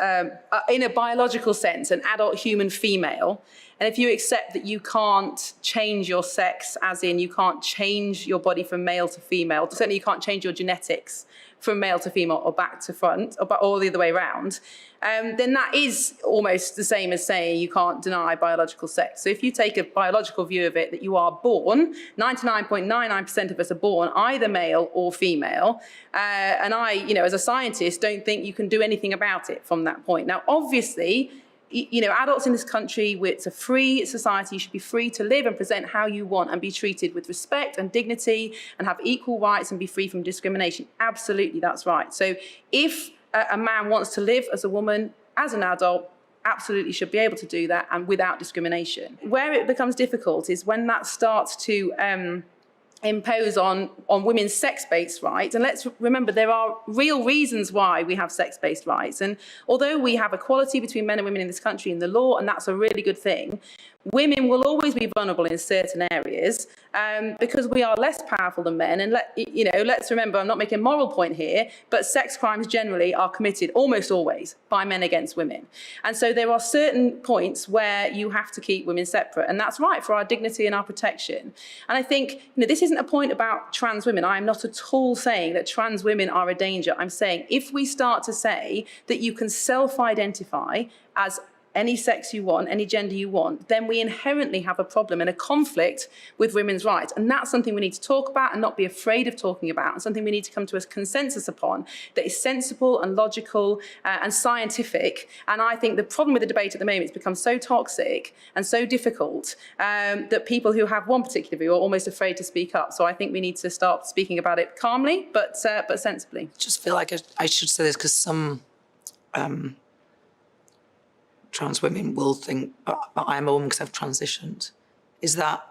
in a biological sense, an adult human female, and if you accept that you can't change your sex, as in you can't change your body from male to female, certainly you can't change your genetics from male to female or back to front, or the other way around, then that is almost the same as saying you can't deny biological sex. So if you take a biological view of it, that you are born, 99.99% of us are born either male or female, and I, as a scientist, don't think you can do anything about it from that point. Now, obviously, adults in this country, it's a free society. You should be free to live and present how you want and be treated with respect and dignity and have equal rights and be free from discrimination. Absolutely, that's right. So if a man wants to live as a woman, as an adult, absolutely should be able to do that and without discrimination. Where it becomes difficult is when that starts to impose on women's sex-based rights. And let's remember, there are real reasons why we have sex-based rights. And although we have equality between men and women in this country in the law, and that's a really good thing, women will always be vulnerable in certain areas because we are less powerful than men. And let's remember, I'm not making a moral point here, but sex crimes generally are committed almost always by men against women. And so there are certain points where you have to keep women separate. And that's right, for our dignity and our protection. And I think this isn't a point about trans women. I'm not at all saying that trans women are a danger. I'm saying if we start to say that you can self-identify as any sex you want, any gender you want, then we inherently have a problem and a conflict with women's rights. And that's something we need to talk about and not be afraid of talking about, and something we need to come to a consensus upon that is sensible and logical and scientific. And I think the problem with the debate at the moment is become so toxic and so difficult that people who have one particular view are almost afraid to speak up. So I think we need to start speaking about it calmly, but sensibly. I just feel like I should say this because some trans women will think, I'm a woman because I've transitioned. Is that,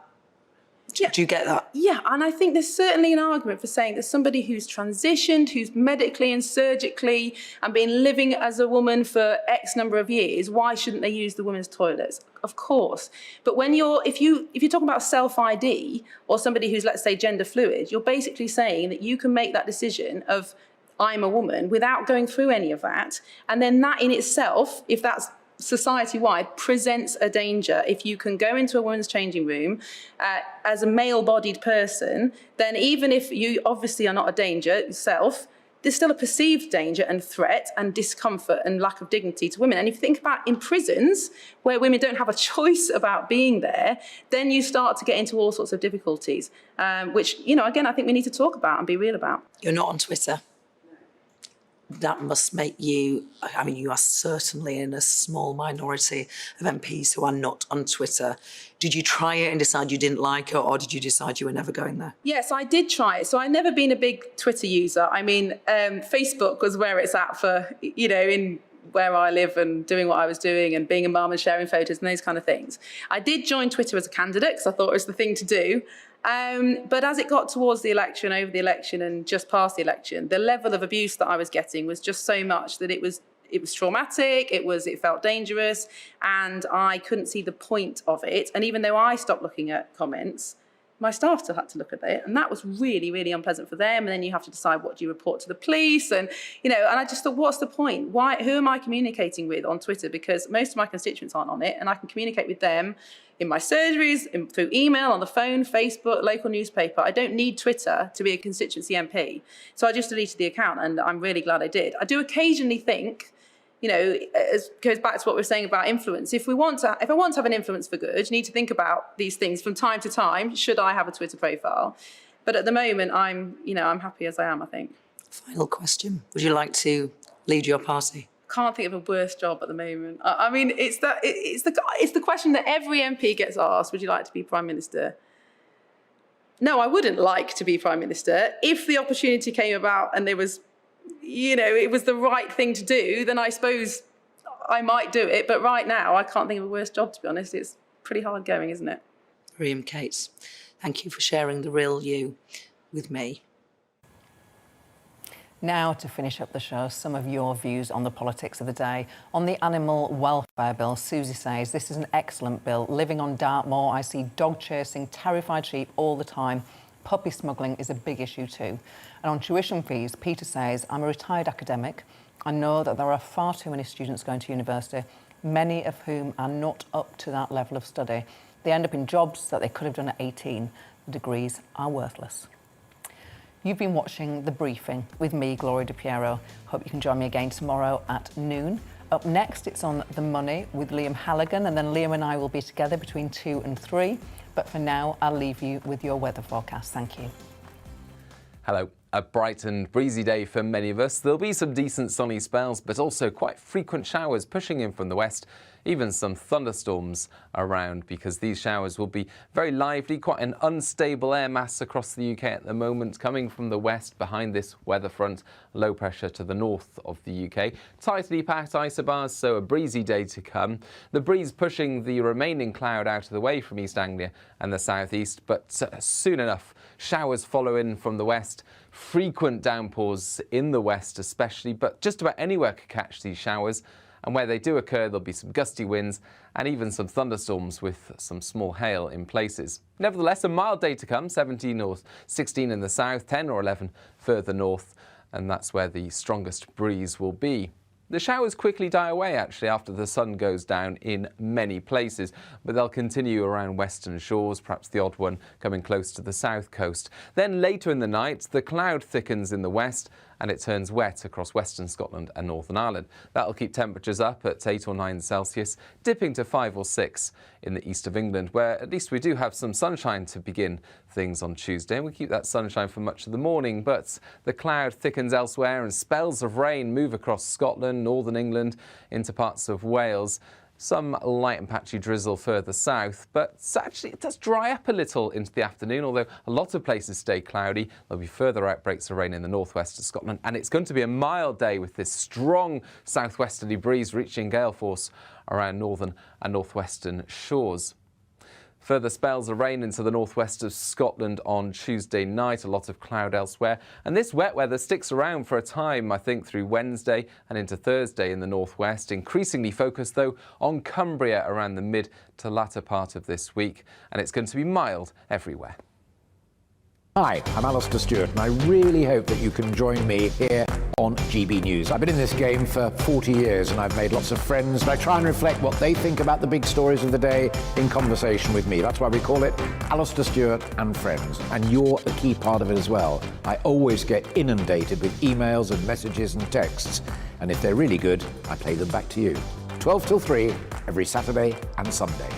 do you get that? Yeah, and I think there's certainly an argument for saying that somebody who's transitioned, who's medically and surgically and been living as a woman for X number of years, why shouldn't they use the women's toilets? Of course. But when if you're talking about self-ID or somebody who's, let's say, gender fluid, you're basically saying that you can make that decision of I'm a woman without going through any of that. And then that in itself, if that's society-wide, presents a danger. If you can go into a women's changing room as a male-bodied person, then even if you obviously are not a danger yourself, there's still a perceived danger and threat and discomfort and lack of dignity to women. And if you think about in prisons, where women don't have a choice about being there, then you start to get into all sorts of difficulties, which, again, I think we need to talk about and be real about. You're not on Twitter. That must make you, you are certainly in a small minority of MPs who are not on Twitter. Did you try it and decide you didn't like it, or did you decide you were never going there? Yes, I did try it. So I've never been a big Twitter user. Facebook was where it's at for, in where I live and doing what I was doing and being a mum and sharing photos and those kind of things. I did join Twitter as a candidate because I thought it was the thing to do. But as it got towards the election, over the election and just past the election, the level of abuse that I was getting was just so much that it was traumatic, it felt dangerous, and I couldn't see the point of it. And even though I stopped looking at comments, my staff still had to look at it, and that was really, really unpleasant for them. And then you have to decide, what do you report to the police? And and I just thought, what's the point? Who am I communicating with on Twitter? Because most of my constituents aren't on it, and I can communicate with them in my surgeries, through email, on the phone, Facebook, local newspaper. I don't need Twitter to be a constituency MP. So I just deleted the account, and I'm really glad I did. I do occasionally think, it goes back to what we're saying about influence. If I want to have an influence for good, you need to think about these things from time to time. Should I have a Twitter profile? But at the moment, I'm happy as I am, I think. Final question. Would you like to lead your party? Can't think of a worse job at the moment. It's the question that every MP gets asked. Would you like to be Prime Minister? No, I wouldn't like to be Prime Minister. If the opportunity came about and there was, it was the right thing to do, then I suppose I might do it. But right now, I can't think of a worse job, to be honest. It's pretty hard going, isn't it? Miriam Cates, thank you for sharing the real you with me. Now, to finish up the show, some of your views on the politics of the day. On the animal welfare bill, Susie says, this is an excellent bill. Living on Dartmoor, I see dog chasing terrified sheep all the time. Puppy smuggling is a big issue too. And on tuition fees, Peter says, I'm a retired academic. I know that there are far too many students going to university, many of whom are not up to that level of study. They end up in jobs that they could have done at 18. The degrees are worthless. You've been watching The Briefing with me, Gloria de Piero. Hope you can join me again tomorrow at noon. Up next, it's On the Money with Liam Halligan, and then Liam and I will be together between 2 and 3. But for now, I'll leave you with your weather forecast. Thank you. Hello. A bright and breezy day for many of us. There'll be some decent sunny spells, but also quite frequent showers pushing in from the west. Even some thunderstorms around, because these showers will be very lively, quite an unstable air mass across the UK at the moment, coming from the west behind this weather front, low pressure to the north of the UK. Tightly packed isobars, so a breezy day to come. The breeze pushing the remaining cloud out of the way from East Anglia and the southeast, but soon enough, showers follow in from the west. Frequent downpours in the west especially, but just about anywhere could catch these showers. And where they do occur, there'll be some gusty winds and even some thunderstorms with some small hail in places. Nevertheless, a mild day to come, 17 or 16 in the south, 10 or 11 further north, and that's where the strongest breeze will be. The showers quickly die away actually after the sun goes down in many places, but they'll continue around western shores, perhaps the odd one coming close to the south coast. Then later in the night, the cloud thickens in the west and it turns wet across western Scotland and Northern Ireland. That'll keep temperatures up at 8 or 9 Celsius, dipping to 5 or 6 in the east of England, where at least we do have some sunshine to begin things on Tuesday. And we keep that sunshine for much of the morning, but the cloud thickens elsewhere and spells of rain move across Scotland, Northern England, into parts of Wales. Some light and patchy drizzle further south, but actually it does dry up a little into the afternoon, although a lot of places stay cloudy. There'll be further outbreaks of rain in the northwest of Scotland, and it's going to be a mild day with this strong southwesterly breeze reaching gale force around northern and northwestern shores. Further spells of rain into the northwest of Scotland on Tuesday night, a lot of cloud elsewhere. And this wet weather sticks around for a time, I think, through Wednesday and into Thursday in the northwest, increasingly focused, though, on Cumbria around the mid to latter part of this week. And it's going to be mild everywhere. Hi, I'm Alistair Stewart, and I really hope that you can join me here on GB News. I've been in this game for 40 years and I've made lots of friends, but I try and reflect what they think about the big stories of the day in conversation with me. That's why we call it Alistair Stewart and Friends, and you're a key part of it as well. I always get inundated with emails and messages and texts, and if they're really good, I play them back to you. 12 till 3 every Saturday and Sunday.